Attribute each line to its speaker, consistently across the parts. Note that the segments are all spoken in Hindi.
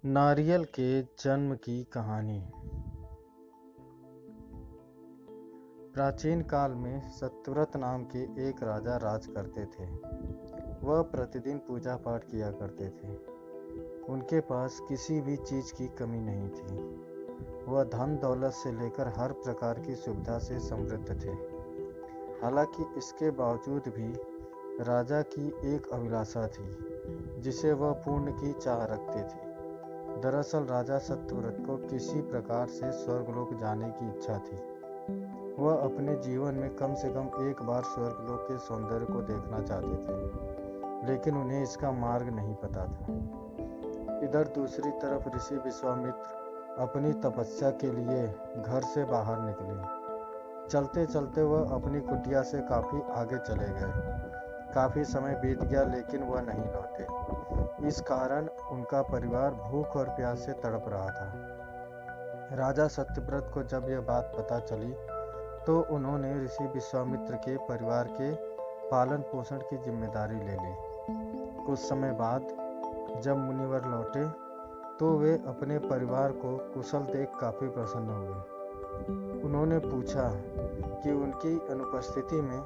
Speaker 1: नारियल के जन्म की कहानी। प्राचीन काल में सत्यव्रत नाम के एक राजा राज करते थे। वह प्रतिदिन पूजा पाठ किया करते थे। उनके पास किसी भी चीज की कमी नहीं थी। वह धन दौलत से लेकर हर प्रकार की सुविधा से समृद्ध थे। हालांकि इसके बावजूद भी राजा की एक अभिलाषा थी जिसे वह पूर्ण की चाह रखते थे। दरअसल राजा सत्यव्रत को किसी प्रकार से स्वर्गलोक जाने की इच्छा थी। वह अपने जीवन में कम से कम एक बार स्वर्गलोक के सौंदर्य को देखना चाहते थे, लेकिन उन्हें इसका मार्ग नहीं पता था। इधर दूसरी तरफ ऋषि विश्वामित्र अपनी तपस्या के लिए घर से बाहर निकले। चलते चलते वह अपनी कुटिया से काफी आगे चले गए। काफी समय बीत गया लेकिन वह नहीं लौटे। इस कारण उनका परिवार भूख और प्यास से तड़प रहा था। राजा सत्यव्रत को जब यह बात पता चली तो उन्होंने ऋषि विश्वामित्र के परिवार के पालन पोषण की जिम्मेदारी ले ली। कुछ समय बाद जब मुनिवर लौटे तो वे अपने परिवार को कुशल देख काफी प्रसन्न हुए। उन्होंने पूछा कि उनकी अनुपस्थिति में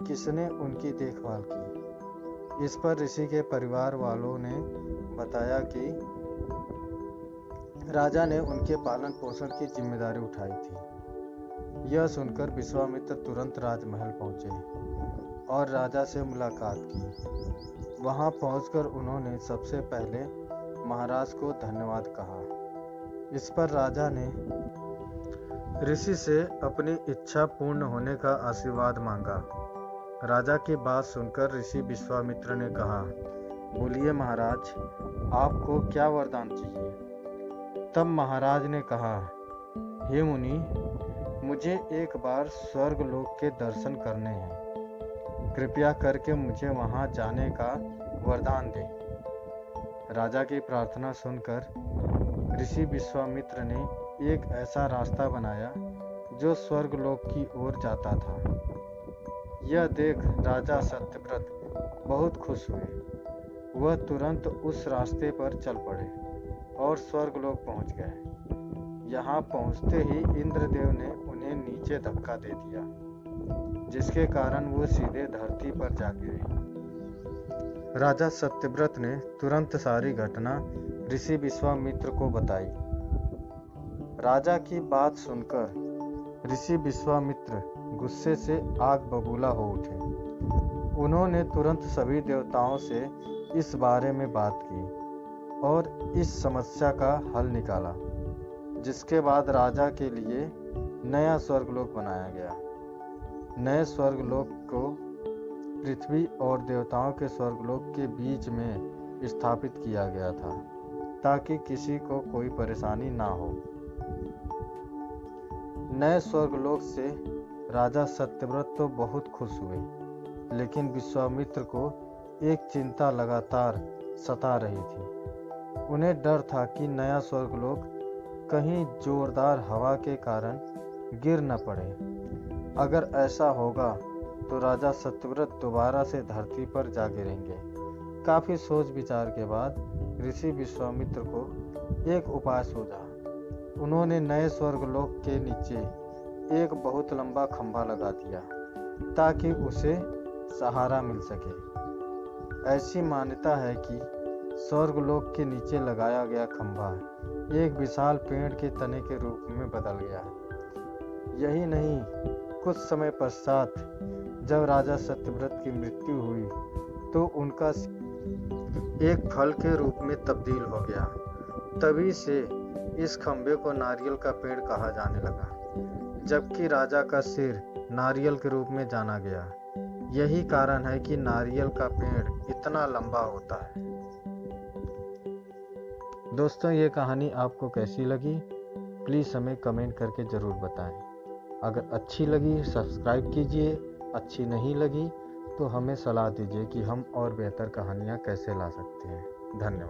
Speaker 1: किसने उनकी देखभाल की। इस पर ऋषि के परिवार वालों ने बताया कि राजा ने उनके पालन पोषण की जिम्मेदारी उठाई थी। यह सुनकर विश्वामित्र तुरंत राजमहल पहुंचे और राजा से मुलाकात की। वहां पहुंचकर उन्होंने सबसे पहले महाराज को धन्यवाद कहा। इस पर राजा ने ऋषि से अपनी इच्छा पूर्ण होने का आशीर्वाद मांगा। राजा की बात सुनकर ऋषि विश्वामित्र ने कहा, बोलिए महाराज, आपको क्या वरदान चाहिए। तब महाराज ने कहा, हे मुनि, मुझे एक बार स्वर्गलोक के दर्शन करने हैं। कृपया करके मुझे वहां जाने का वरदान दें। राजा की प्रार्थना सुनकर ऋषि विश्वामित्र ने एक ऐसा रास्ता बनाया जो स्वर्गलोक की ओर जाता था। यह देख राजा सत्यव्रत बहुत खुश हुए। वह तुरंत उस रास्ते पर चल पड़े और स्वर्गलोक पहुंच गए। यहाँ पहुंचते ही इंद्रदेव ने उन्हें नीचे धक्का दे दिया, जिसके कारण वो सीधे धरती पर जा गिरे। राजा सत्यव्रत ने तुरंत सारी घटना ऋषि विश्वामित्र को बताई। राजा की बात सुनकर ऋषि विश्वामित्र गुस्से से आग बबूला हो उठे। उन्होंने तुरंत सभी देवताओं से इस बारे में बात की और इस समस्या का हल निकाला, जिसके बाद राजा के लिए नया स्वर्गलोक बनाया गया। नए स्वर्गलोक को पृथ्वी और देवताओं के स्वर्गलोक के बीच में स्थापित किया गया था, ताकि किसी को कोई परेशानी ना हो। नए स्वर्गलोक से राजा सत्यव्रत तो बहुत खुश हुए, लेकिन विश्वामित्र को एक चिंता लगातार सता रही थी। उन्हें डर था कि नया स्वर्गलोक कहीं जोरदार हवा के कारण गिर न पड़े। अगर ऐसा होगा तो राजा सत्यव्रत दोबारा से धरती पर जा गिरेंगे। काफी सोच विचार के बाद ऋषि विश्वामित्र को एक उपाय सूझा। उन्होंने नए स्वर्गलोक के नीचे एक बहुत लंबा खंभा लगा दिया ताकि उसे सहारा मिल सके। ऐसी मान्यता है कि स्वर्गलोक के नीचे लगाया गया खंभा एक विशाल पेड़ के तने के रूप में बदल गया। यही नहीं, कुछ समय पश्चात जब राजा सत्यव्रत की मृत्यु हुई तो उनका एक फल के रूप में तब्दील हो गया। तभी से इस खंभे को नारियल का पेड़ कहा जाने लगा, जबकि राजा का सिर नारियल के रूप में जाना गया। यही कारण है कि नारियल का पेड़ इतना लंबा होता है। दोस्तों, ये कहानी आपको कैसी लगी प्लीज़ हमें कमेंट करके ज़रूर बताएं। अगर अच्छी लगी सब्सक्राइब कीजिए, अच्छी नहीं लगी तो हमें सलाह दीजिए कि हम और बेहतर कहानियाँ कैसे ला सकते हैं। धन्यवाद।